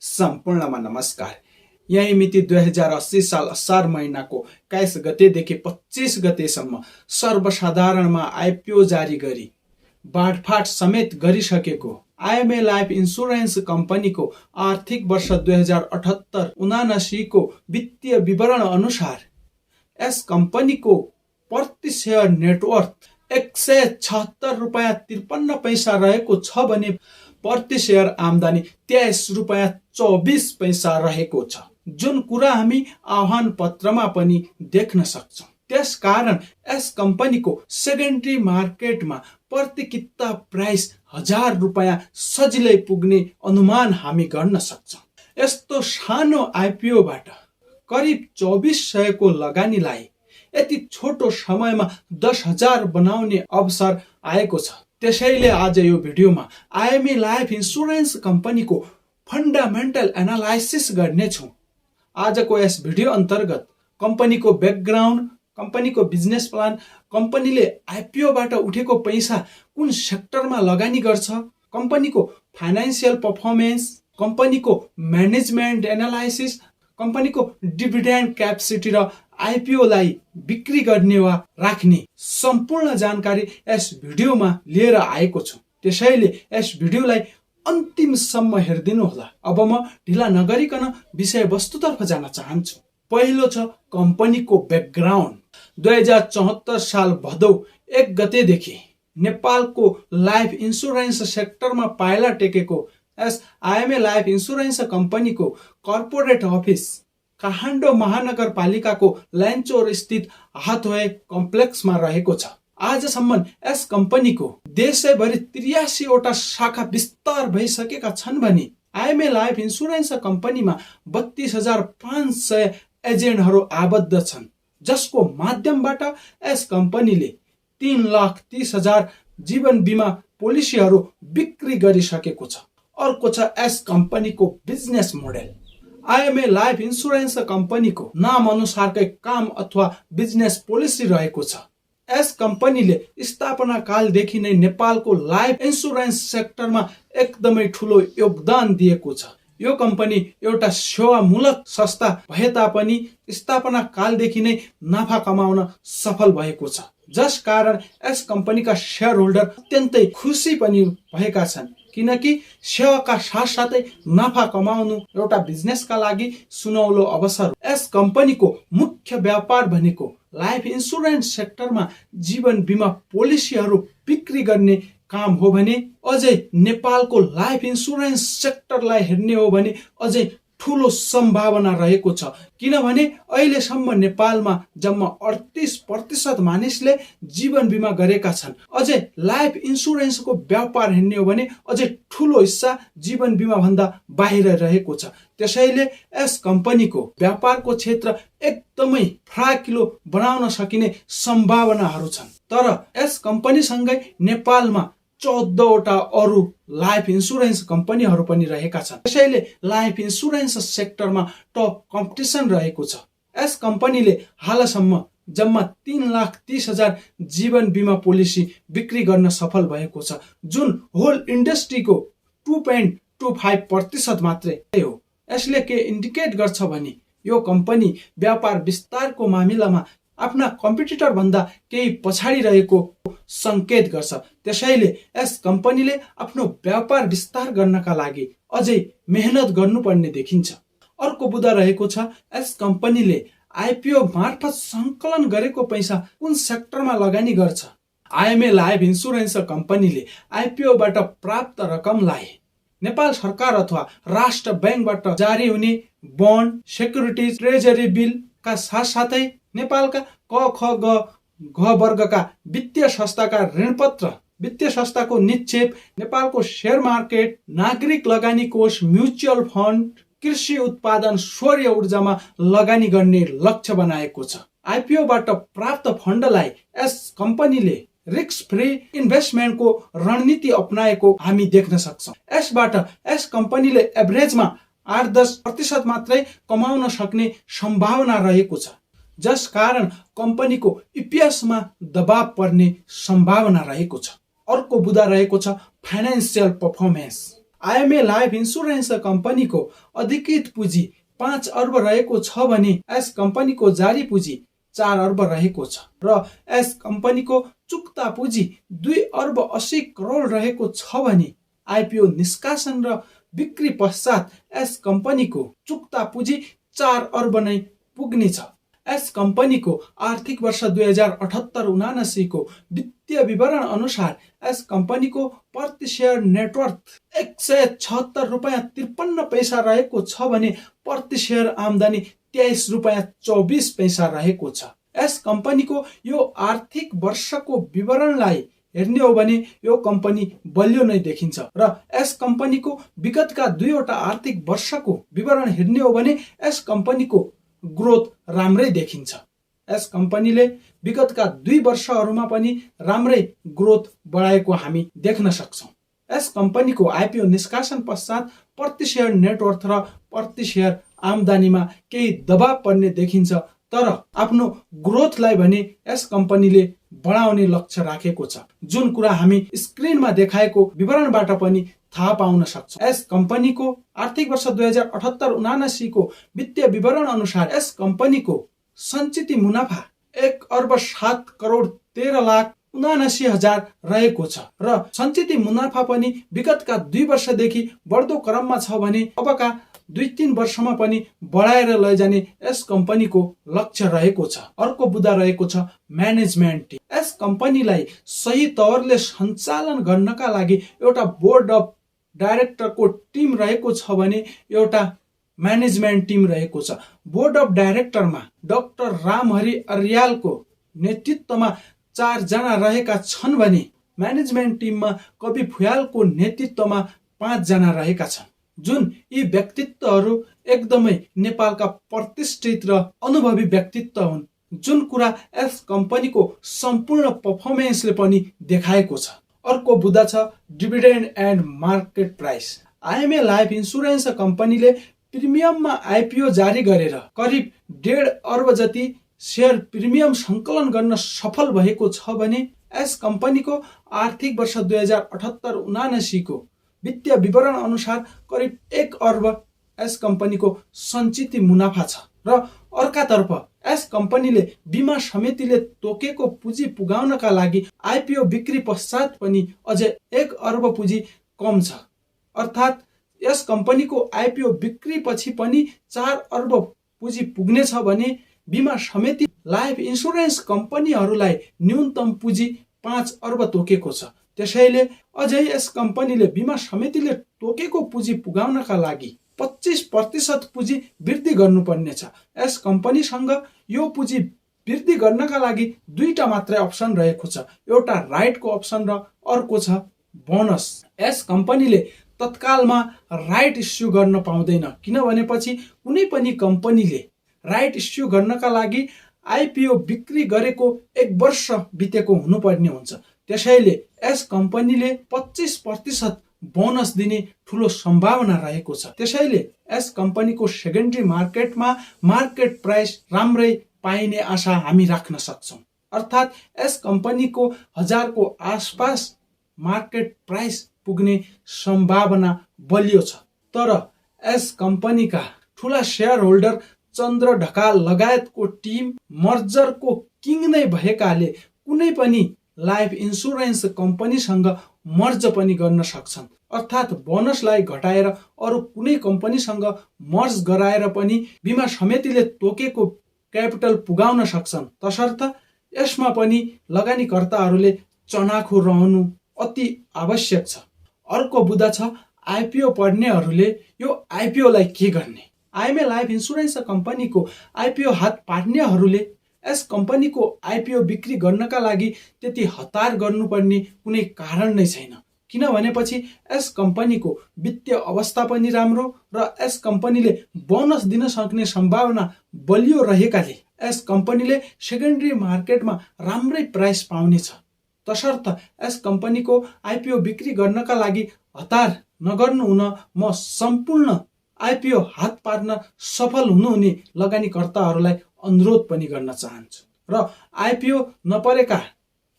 सम्पूर्णमा नमस्कार। यही मिति 2080 साल असार महिनाको 21 गतेदेखि 25 गतेसम्म सर्वसाधारणमा आइपिओ जारी गरी बाँडफाट समेत गरिसकेको आइएमए लाइफ इन्सुरेन्स कम्पनीको आर्थिक वर्ष 2078-79 को वित्तीय विवरण अनुसार यस कम्पनीको प्रति शेयर नेटवर्थ 176 रुपैयाँ 53 पैसा रहेको छ भने प्रति शेयर आम्दानी 23 रुपैयाँ 24 पैसा रहेको छ, जुन कुरा हामी आह्वान पत्रमा पनि देख्न सक्छौं। त्यसकारण यस कम्पनीको सेकेन्डरी मार्केटमा प्रति किता प्राइस 1000 रुपैयाँ सजिलै पुग्ने अनुमान हामी गर्न सक्छौं। यस्तो सानो आइपिओबाट करिब 2400 को लगानीलाई यति छोटो समयमा 10,000 बनाउने अवसर आएको छ। त्यसैले आज यो भिडियोमा आइएमए लाइफ इन्सुरेन्स कम्पनीको फन्डामेन्टल एनालाइसिस गर्नेछौँ। आजको यस भिडियो अन्तर्गत कम्पनीको ब्याकग्राउन्ड, कम्पनीको बिजनेस प्लान, कम्पनीले आइपिओबाट उठेको पैसा कुन सेक्टरमा लगानी गर्छ, कम्पनीको फाइनान्सियल पर्फर्मेन्स, कम्पनीको म्यानेजमेन्ट एनालाइसिस, कम्पनीको डिभिडेन्ड क्यापेसिटी र आइपिओलाई बिक्री गर्ने वा राख्ने सम्पूर्ण जानकारी यस भिडियोमा लिएर आएको छु। त्यसैले यस भिडियोलाई अन्तिमसम्म हेरिदिनु होला। अब म ढिला नगरिकन विषयवस्तुतर्फ जान चाहन्छु। पहिलो छ कम्पनीको ब्याकग्राउन्ड। 2074 साल भदौ 1 गतेदेखि नेपालको लाइफ इन्सुरेन्स सेक्टरमा पाइला टेकेको यस आइएमए लाइफ इन्सुरेन्स कम्पनीको कर्पोरेट अफिस काठमाडौँ महानगरपालिकाको लैनचौर स्थित हाथोए कम्प्लेक्समा रहेको छ। आजसम्म यस कम्पनीको देशैभरि 83 वटा शाखा विस्तार भइसकेका छन् भने आइएमए लाइफ इन्सुरेन्स कम्पनीमा 32,500 एजेन्टहरू आबद्ध छन्, जसको माध्यमबाट यस कम्पनीले 3,30,000 जीवन बिमा पोलिसीहरू बिक्री गरिसकेको छ। अर्को छ यस कम्पनीको business model. IMA life insurance कम्पनीको नाम अनुसारकै काम अथवा बिजनेस पोलिसी रहेको छ। यस कम्पनीले स्थापना कालदेखि नै नेपालको लाइफ इन्सुरेन्स सेक्टरमा एकदमै ठुलो योगदान दिएको छ। यो कम्पनी एउटा सेवामूलक संस्था भए तापनि स्थापना कालदेखि नै नाफा कमाउन सफल भएको छ, जस कारण यस कम्पनीका शेयर होल्डर अत्यन्तै खुसी पनि भएका छन्, किनकि सेवाका साथसाथै नाफा कमाउनु एउटा बिजनेसका लागि सुनौलो अवसर। यस कम्पनीको मुख्य व्यापार भनेको लाइफ इन्सुरेन्स सेक्टरमा जीवन बिमा पोलिसीहरू बिक्री गर्ने काम हो भने अझै नेपालको लाइफ इन्सुरेन्स सेक्टरलाई हेर्ने हो भने अझै ठुलो सम्भावना रहेको छ, किनभने अहिलेसम्म नेपालमा जम्मा 38% मानिसले जीवन बिमा गरेका छन्। अझै लाइफ इन्सुरेन्सको व्यापार हेर्ने हो भने अझै ठुलो हिस्सा जीवन बिमा भन्दा बाहिर रहेको छ। त्यसैले यस कम्पनीको व्यापारको क्षेत्र एकदमै फराकिलो बनाउन सकिने सम्भावनाहरू छन्। तर यस कम्पनीसँगै नेपालमा 14 वटा अरू लाइफ इन्सुरेन्स कम्पनीहरू पनि रहेका छन्। त्यसैले लाइफ इन्सुरेन्स सेक्टरमा टप कम्पिटिसन रहेको छ। यस कम्पनीले हालसम्म जम्मा 3,30,000 जीवन बिमा पोलिसी बिक्री गर्न सफल भएको छ, जुन होल इन्डस्ट्रीको 2.25% मात्रै हो। यसले के इन्डिकेट गर्छ भने यो कम्पनी व्यापार विस्तारको मामिलामा आफ्ना कम्पिटिटर भन्दा केही पछाडि रहेको संकेत गर्छ। त्यसैले यस कम्पनीले आफ्नो व्यापार विस्तार गर्नका लागि अझै मेहनत गर्नुपर्ने देखिन्छ। अर्को बुदा रहेको छ यस कम्पनीले आइपिओ मार्फत सङ्कलन गरेको पैसा कुन सेक्टरमा लगानी गर्छ। आइएमए लाइफ इन्सुरेन्स कम्पनीले आइपिओबाट प्राप्त रकमलाई नेपाल सरकार अथवा राष्ट्र बैंकबाट जारी हुने बन्ड, सेक्युरिटिज, ट्रेजरी बिलका साथसाथै नेपालका क, ख, घ वर्गका वित्तीय संस्थाका ऋणपत्र, वित्तीय संस्थाको निक्षेप, नेपालको शेयर मार्केट, नागरिक लगानी कोष, म्युचुअल फन्ड, कृषि उत्पादन, सौर्य ऊर्जामा लगानी गर्ने लक्ष्य बनाएको छ। आइपिओबाट प्राप्त फन्डलाई यस कम्पनीले रिस्क फ्री इन्भेस्टमेन्टको रणनीति अपनाएको हामी देख्न सक्छौँ। यसबाट यस कम्पनीले एभरेजमा 8-10% मात्रै कमाउन सक्ने सम्भावना रहेको छ, जस कारण कम्पनीको इपिएसमा दबाव पर्ने सम्भावना रहेको छ। अर्को बुदा रहेको छ financial performance. IMA life insurance कम्पनीको अधिकृत पुँजी 5 अर्ब रहेको छ भने यस कम्पनीको जारी पुँजी 4 अर्ब रहेको छ र यस कम्पनीको चुक्ता पुँजी 2 अर्ब 80 करोड रहेको छ भने आइपिओ निष्कासन र बिक्री पश्चात यस कम्पनीको चुक्ता पुँजी 4 अर्ब नै पुग्नेछ। यस कम्पनीको आर्थिक वर्ष 2078-79 को वित्तीय विवरण अनुसार यस कम्पनीको प्रति शेयर नेटवर्थ 176 रुपैयाँ 53 पैसा रहेको छ भने प्रति शेयर आम्दानी 23 रुपैयाँ 24 पैसा रहेको छ। यस कम्पनीको यो आर्थिक वर्षको विवरणलाई हेर्ने हो भने यो कम्पनी बलियो नै देखिन्छ र यस कम्पनीको विगतका 2वटा आर्थिक वर्षको विवरण हेर्ने हो भने यस कम्पनीको ग्रोथ राम्रै देखिन्छ। यस कम्पनीले विगतका 2 वर्षहरूमा पनि राम्रै ग्रोथ बढाएको हामी देख्न सक्छौँ। यस कम्पनीको आइपिओ निष्कासन पश्चात प्रति शेयर नेटवर्थ र प्रति शेयर आम्दानीमा केही दबाव पर्ने देखिन्छ, तर आफ्नो ग्रोथलाई भने यस कम्पनीले बढाउने लक्ष्य राखेको छ, जुन कुरा हामी स्क्रिनमा देखाएको विवरणबाट पनि थाहा पाउन सक्छौँ। यस कम्पनीको आर्थिक वर्ष 2078-79 को वित्तीय विवरण अनुसार यस कम्पनीको सञ्चित मुनाफा 1 अर्ब 7 करोड 13 लाख 79 हजार रहेको छ र सञ्चित मुनाफा पनि विगतका 2 वर्षदेखि बढ्दो क्रममा छ भने अबका 2-3 वर्षमा पनि बढाएर लैजाने यस कम्पनीको लक्ष्य रहेको छ। अर्को बुदा रहेको छ म्यानेजमेन्ट टिम। यस कम्पनीलाई सही तवरले सञ्चालन गर्नका लागि एउटा बोर्ड अफ डाइरेक्टरको टिम रहेको छ भने एउटा म्यानेजमेन्ट टिम रहेको छ। बोर्ड अफ डाइरेक्टरमा डाक्टर रामहरि अर्यालको नेतृत्वमा 4 जना रहेका छन् भने म्यानेजमेन्ट टिममा कवि भुयालको नेतृत्वमा 5 जना रहेका छन्, जुन यी व्यक्तित्वहरू एकदमै नेपालका प्रतिष्ठित र अनुभवी व्यक्तित्व हुन्, जुन कुरा यस कम्पनीको सम्पूर्ण पर्फर्मेन्सले पनि देखाएको छ। अर्को बुदा छ dividend and market price. IMA life insurance कम्पनीले प्रिमियममा आइपिओ जारी गरेर करिब 1.5 अर्ब जति शेयर प्रिमियम सङ्कलन गर्न सफल भएको छ भने यस कम्पनीको आर्थिक वर्ष 2078-79 को वित्तीय विवरण अनुसार करिब 1 अर्ब यस कम्पनीको सञ्चित मुनाफा छ र अर्कातर्फ यस कम्पनीले बीमा समितिले तोकेको पुँजी पुगाउनका लागि आइपिओ बिक्री पश्चात पनि अझै 1 अर्ब पुँजी कम छ। अर्थात् यस कम्पनीको आइपिओ बिक्री पछि पनि 4 अर्ब पुँजी पुग्नेछ भने बीमा समिति लाइफ इन्सुरेन्स कम्पनीहरूलाई न्यूनतम पुँजी 5 अर्ब तोकेको छ। त्यसैले अझै यस कम्पनीले बीमा समितिले तोकेको पुँजी पुगाउनका लागि 25% पुँजी वृद्धि गर्नुपर्नेछ। यस कम्पनीसँग यो पुँजी वृद्धि गर्नका लागि 2टा मात्रै अप्सन रहेको छ, एउटा राइटको अप्सन र अर्को छ बोनस। यस कम्पनीले तत्कालमा राइट इस्यु गर्न पाउँदैन, किनभने पछि कुनै पनि कम्पनीले राइट इस्यु गर्नका लागि आइपिओ बिक्री गरेको 1 वर्ष बितेको हुनुपर्ने हुन्छ। त्यसैले यस कम्पनीले 25% बोनस दिने ठुलो सम्भावना रहेको छ। त्यसैले यस कम्पनीको सेकेन्डरी मार्केटमा मार्केट प्राइस राम्रै पाइने आशा हामी राख्न सक्छौँ। अर्थात् यस कम्पनीको 1000 को आसपास मार्केट प्राइस पुग्ने सम्भावना बलियो छ। तर यस कम्पनीका ठुला शेयर होल्डर चन्द्र ढकाल लगायतको टिम मर्जरको किङ नै भएकाले कुनै पनि लाइफ इन्सुरेन्स कम्पनीसँग मर्ज पनि गर्न सक्छन्। अर्थात् बोनसलाई घटाएर अरू कुनै कम्पनीसँग मर्ज गराएर पनि बीमा समितिले तोकेको क्यापिटल पुगाउन सक्छन्। तसर्थ यसमा पनि लगानीकर्ताहरूले चनाखो रहनु अति आवश्यक छ। अर्को बुदा छ आइपिओ पढ्नेहरूले यो आइपिओलाई के गर्ने। आइएमए लाइफ इन्सुरेन्स कम्पनीको आइपिओ हात पार्नेहरूले यस कम्पनीको आइपिओ बिक्री गर्नका लागि त्यति हतार गर्नुपर्ने कुनै कारण नै छैन, किनभने पछि यस कम्पनीको वित्तीय अवस्था पनि राम्रो र यस कम्पनीले बोनस दिन सक्ने सम्भावना बलियो रहेकाले यस कम्पनीले सेकेन्डरी मार्केटमा राम्रै प्राइस पाउनेछ। तसर्थ यस कम्पनीको आइपिओ बिक्री गर्नका लागि हतार नगर्नु हुन म सम्पूर्ण आइपिओ हात पार्न सफल हुनुहुने लगानीकर्ताहरूलाई अनुरोध पनि गर्न चाहन्छु। र आइपिओ नपरेका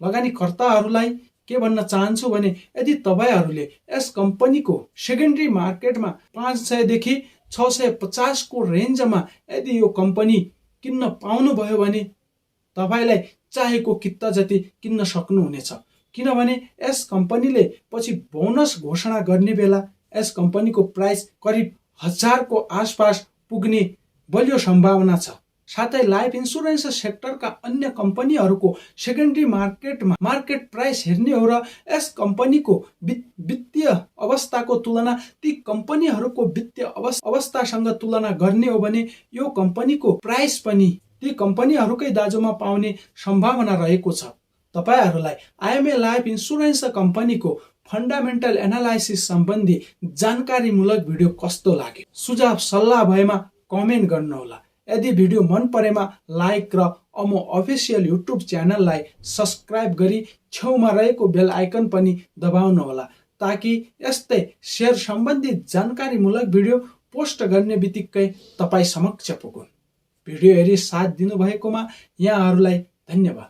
लगानीकर्ताहरूलाई के भन्न चाहन्छु भने यदि तपाईहरूले यस कम्पनीको सेकेन्डरी मार्केटमा 500 देखि 650 को रेन्जमा यदि यो कम्पनी किन्न पाउनुभयो भने तपाईलाई चाहेको कित्ता जति किन्न सक्नुहुनेछ। किनभने यस कम्पनीले पछि बोनस घोषणा गर्ने बेला यस कम्पनीको प्राइस करिब 1000 को आसपास पुग्ने बलियो सम्भावना छ। साथै लाइफ इन्सुरेन्स सेक्टरका अन्य कम्पनीहरूको सेकेन्डरी मार्केटमा मार्केट प्राइस हेर्ने हो र यस कम्पनीको वित्तीय अवस्थाको तुलना ती कम्पनीहरूको वित्तीय अवस्थासँग तुलना गर्ने हो भने यो कम्पनीको प्राइस पनि ती कम्पनीहरूकै दाजुमा पाउने सम्भावना रहेको छ। तपाईहरूलाई आइएमए लाइफ इन्सुरेन्स कम्पनीको फन्डामेन्टल एनालाइसिस सम्बन्धी जानकारीमूलक भिडियो कस्तो लाग्यो? सुझाव सल्लाह भएमा कमेन्ट गर्नुहोला। यदि भिडियो मन परेमा लाइक र अमो अफिसियल युट्युब च्यानललाई सब्स्क्राइब गरी छेउमा रहेको बेल आइकन पनि दबाउनुहोला ताकि यस्तै शेयर सम्बन्धी जानकारीमूलक भिडियो पोस्ट गर्ने बित्तिकै तपाईँ समक्ष पुगुन्। भिडियो हेरी साथ दिनुभएकोमा यहाँहरूलाई धन्यवाद।